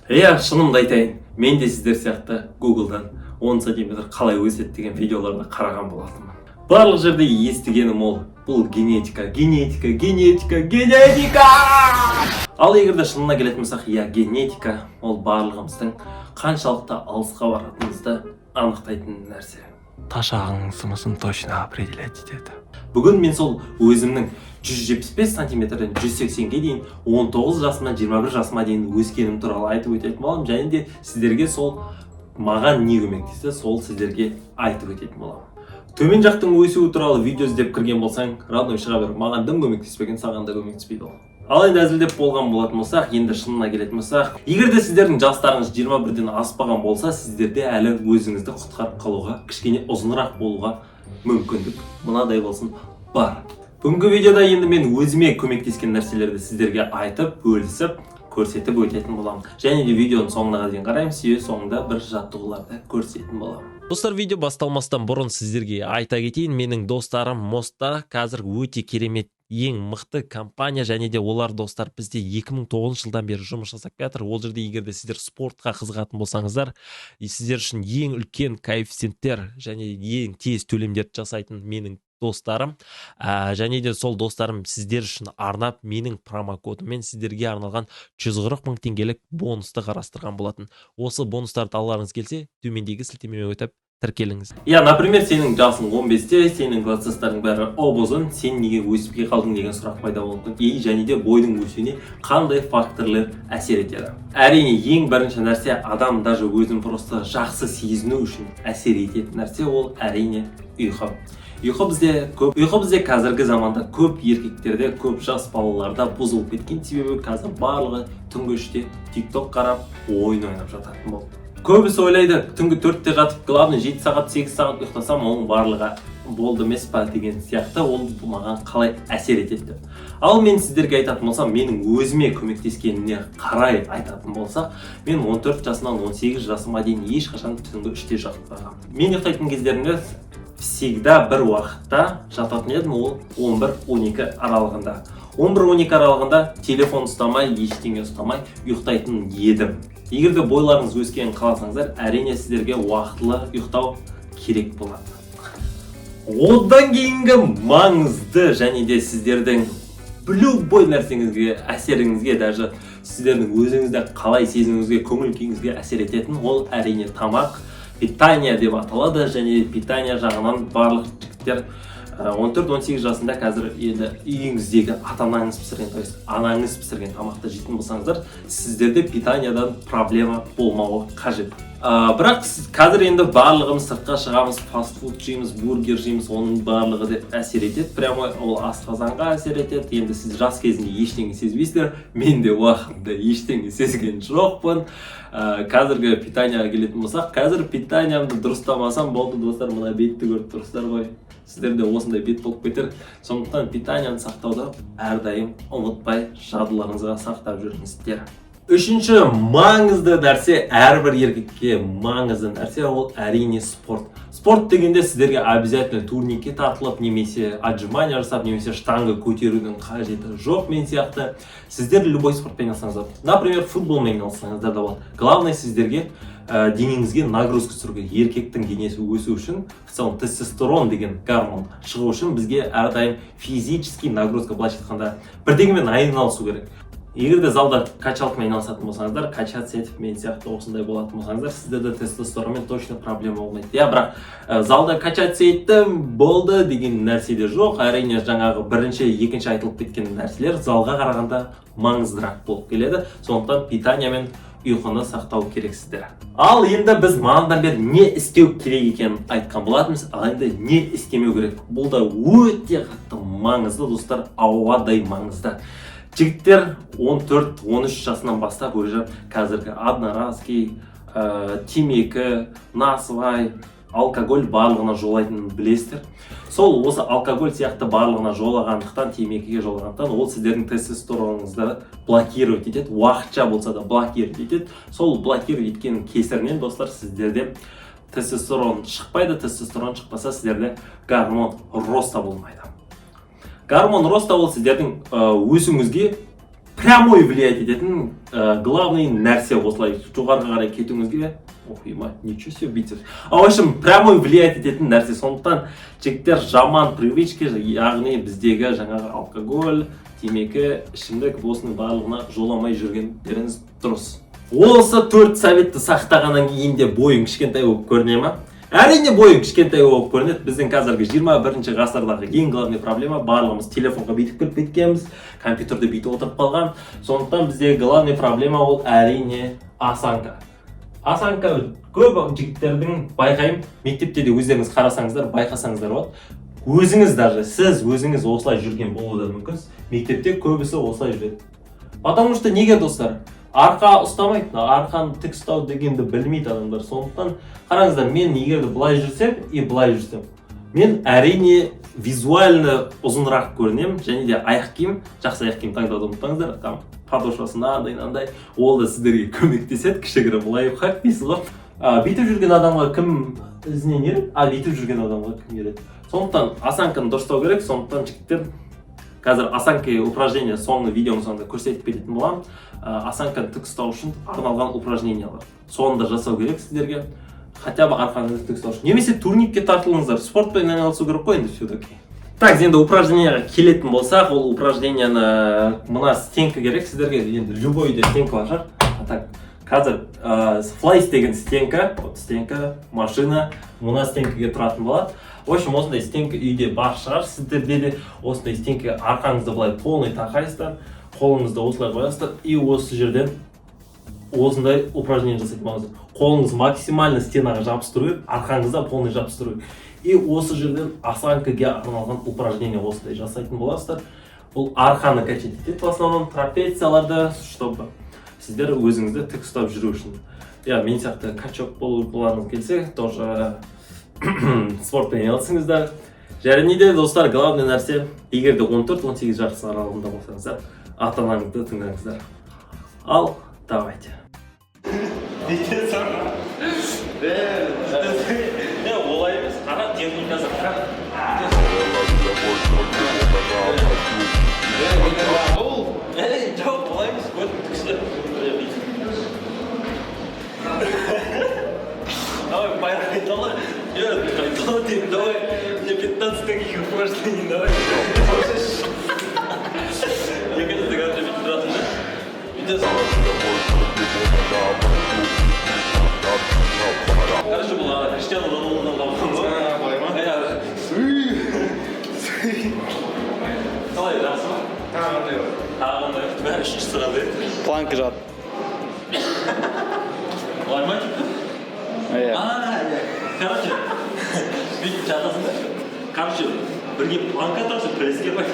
Шынымды айтайын, мен де сіздер сияқты Google'дан 10 см қалай өседі деген видеоларды қараған болатынмын. Барлық жерде естігенім ол, бұл генетика. Ал егерде шынына келетін болсақ, генетика ол барлығымыздың қаншалықты алысқа баратынымызды анықтайтын нәрсе. Ташағыңның сымысын точно определять етеді. Бүгін мен сол өзімнің 175 сантиметрден 180-ге дейін 19 жасымнан 21 жасыма дейін өскенім туралы айтып өтетін боламын, және де сіздерге сол маған не көмектесті, сол сіздерге айтып өтетін боламын. Төмен жақтың өсуі туралы видео іздеп кірген болсаң, родной шыға бер, маған дым көмектеспеген, саған да көмектеспейді ол. Ал енді әзілдеп болған болатын болсақ, енді шынына келетін болсақ, егерде сіздердің жастарыңыз 21-ден аспаған болса, сіздерде әлі өзіңізді құтқарып қалуға, кішкене ұзынырақ болуға мүмкіндік мынадай болсын бар. Бүгінгі видеода енді мен өзіме көмектескен нәрселерді сіздерге айтып, бөлісіп, көрсетіп өтетін боламын. Және де видеоның соңына дейін қараймыз, соңында бір жаттығуларды көрсететін боламын. Достар, видео басталмастан бұрын сіздерге айта кетейін, менің достарым Мостта қазір өте керемет, ең мықты компания, және де олар достар бізде 2009 жылдан бері жұмыс жасап жатыр. Ол жерде егерде сіздер спортқа қызығатын болсаңыздар, сіздер үшін ең үлкен коэффициенттер және ең тез төлемдерді жасайтын менің достарым, және де сол достарым сіздер үшін арнап менің промокодыммен сіздерге арналған 140 000 теңгелік бонусты қарастырған болатын. Осы бонустарды аларыңыз келсе, төмендегі сілтемеге өтіп тіркеліңіз. Например, сенің жасың 15-те, сенің класстастарың бәрі обозын, сен неге өспей қалдың деген сұрақ пайда болуы мүмкін. Және де бойдың өсуіне қандай факторлар әсер етеді? Әрине, ең бірінші нәрсе, адам даже өзін просто жақсы сезіну үшін әсер ететін нәрсе ол әрине ұйқы. Ұйқы бізде қазіргі заманда көп еркектерде, көп жас балаларда бұзылып кеткен, себебі қазір барлығы түнгі 3-те TikTok қарап, ойын ойнап жататын болды. Көбісі ойлайды, түнгі 4-те жатып, главный 7 сағат, 8 сағат ұйықтасам, оның барлығы болды емес па деген сияқты, ол маған қалай әсер етеді. Ал мен сіздерге айтатын болсам, менің өзіме көмектескеніне қарай айтатын болсақ, мен 14 жасынан 18 жасыма дейін ешқашан түнгі 3-те жатпағанмын. Мен ұйықтайтын кездерімде всегда бір уақытта жататын едім, ол 11-12 аралығында. 11-12 аралығында телефон ұстамай, ештеңе ұстамай ұйықтайтын едім. Егерде бойларыңыз өскенін қаласаңыздар, әрине сіздерге уақытылы ұйықтау керек болады. Одан кейінгі маңызды және де сіздердің любой нәрсеңізге, әсеріңізге, даже сіздердің өзіңізді қалай сезінуіңізге, көңіл күйіңізге әсер ететін ол әрине тамақ, питание деп аталады, және питание жағынан барлық жігіттер 14-18 жасында қазір енді үйіңіздегі ата-анаңыз пісірген, то есть анаңыз пісірген тамақты жейтін болсаңыздар, сіздерде питаниядан проблема болмауы қажет. Бірақ қазір енді барлығымыз сыртқа шығамыз, фастфуд жейміз, бургер жейміз, оның барлығы деп әсер етеді. Прямо ол асқазанға әсер етеді. Енді сіз жас кезінде ештеңе сезбейсіздер, мен де уақытында ештеңе сезген жоқпын. Қазіргі питанияға келетін болсақ, қазір питаниямды дұрыстамасам болды, достар, мына бетті көріп тұрсыздар ғой. Сіздерде осындай бет болып кетер. Сондықтан питанияны сақтауды әрдайым ұмытпай жадыларыңызға сақтап жүріңіздер. Үшінші маңызды нәрсе, әрбір еркекке маңызды нәрсе ол әрине спорт. Спорт дегенде сіздерге обязательно турникке тартылып, немесе отжимания жасап, немесе штанга көтерудің қажеті жоқ мен сияқты. Сіздер любой спортпен айналыссаңыздар, например, футболмен айналыссаңыздар да болады. Главное сіздерге денеңізге нагрузка түсіруге, еркектің денесі өсу үшін, тестостерон деген гормон шығу үшін бізге әрдайым физический нагрузка, былайша айтқанда бірдеңемен айналысу керек. Егерде залда качалкамен айналысатын болсаңыздар, качаться етіп мен сияқты осындай болатын болсаңыздар, сіздерде тестостеронмен точно проблема болмайды. Бірақ залда качаться еттім, болды деген нәрседе жоқ. Әрине жаңағы бірінші, екінші айтылып кеткен нәрселер залға қарағанда маңыздырақ болып келеді. Сондықтан питания мен ұйқыны сақтау керексіздер. Ал енді біз мағандан бері не істеу керек екенін айтқан болатынбыз, ал енді не істемеу керек. Бұл да өте қатты маңызды, достар, ауадай маңызды. Жігіттер 14-13 жасынан бастап уже қазіргі одноразки, темекі, насыбай, алкоголь барлығына жолайтынын білесіздер. Сол осы алкоголь сияқты барлығына жолағандықтан, темекіге жолағандықтан, ол сіздердің тестостероныңызды блокировать етеді, уақытша болса да блокировать етеді. Сол блокировать еткеннің кесірінен, достар, сіздерде тестостерон шықпайды, тестостерон шықпаса сіздерде гормон роста болмайды. Гормон роста ол сіздердің өсуіңізге прямой влиять ететін главный нәрсе осылай жоғарғы қарай кетуіңізге ойма, ничего себе бицепс. В общем, прямой влиять ететін нәрсе. Сондықтан жігіттер жаман привычка, яғни біздегі жаңағы алкоголь, темекі, ішімдік осының барлығына жоламай жүргендеріңіз дұрыс. Осы 4 советті сақтағаннан кейін де бойың кішкентай болып көріне ма? Әрине бойың кішкентай болып көрінеді. Біздің қазіргі 21 ғасырдағы ең главный проблема барлығымыз телефонға бүйтіп кіріп кеткенбіз, компьютерде бүйтіп отырып қалған. Сондықтан біздегі главный проблема ол әрине осанка. Осанка көп жігіттердің байқаймын, мектепте де өздеріңіз қарасаңыздар, байқасаңыздар болады. Өзіңіз даже, сіз өзіңіз осылай жүрген болуы мүмкін. Мектепте көбісі осылай жүреді. Потому что неге достар? Арқа ұстамайды, арқаны тік ұстау дегенді білмейді адамдар. Сондықтан қараңыздар, мен егерде былай жүрсем и былай жүрсем, мен әрине визуально ұзынырақ көрінем, және де аяқ киім, жақсы аяқ киім таңдауды ұмытпаңыздар. Там подошвасында андай, ол да сіздерге көмектеседі, кішігірім лайфхак дейсіз ғой. Бүйтіп жүрген адамға кім ізінен ереді, бүйтіп жүрген адамға кім ереді. Сондықтан осанканы дұрыстау керек. Сондықтан жігіттер қазір осанка упражнение соңғы видеоның соңында көрсетіп беретін боламын. Осанканы тік ұстау үшін арналған упражнениялар. Соны да жасау керек сіздерге. Хотя бы арқаңызды тік ұстау үшін. Немесе турникке тартылыңыздар. Спортпен айналысу керек қой енді все-таки. Так, енді упражнениеға келетін болсақ, ол упражненияны мына стенка керек сіздерге. Енді любой де стенка бар шығар. Так, қазір флайс деген стенка, стенка, машина, мына стенкаге тұратын болады. В общем, осындай стенка үйде бар шығар. Сіздерде де осындай стенка арқаңызды былай полный тақайсыздар, қолыңызды осылай қоясыздар и осы жерден осындай упражнение жасайтын боласыздар. Қолыңыз максимально стенаға жабыстыру керек, арқаңызда полный жабыстыру керек. И осы жерден осанкаға арналған упражнение осындай жасайтын боласыздар. Бұл арқаны качать етеді. В основном трапецияларды, чтобы сіздер өзіңізді тік ұстап жүру үшін. Мен сияқты качок болғыларыңыз келсе, тоже спортпен айналысыңыздар. Және де достар, главный нәрсе, егерде 14-18 жас аралығында болсаңыздар, ата-анаңызды тыңдаңыздар. Ал, давайте. Олай емес, қара техникасы қара. Жоқ, олай емес, давай, поехали. Давай, мне 15 таких упражнений, давай. Я кажется, ты когда-то видишь, да? Хорошо было, Криштиану Роналду қалай жақсы ма? Тағындай. Бәрі үшінші сырады. Планка жат. Олай ма? Короче, бүйтіп жатасыңдар. Короче, бірге планка тұршы, преске бай.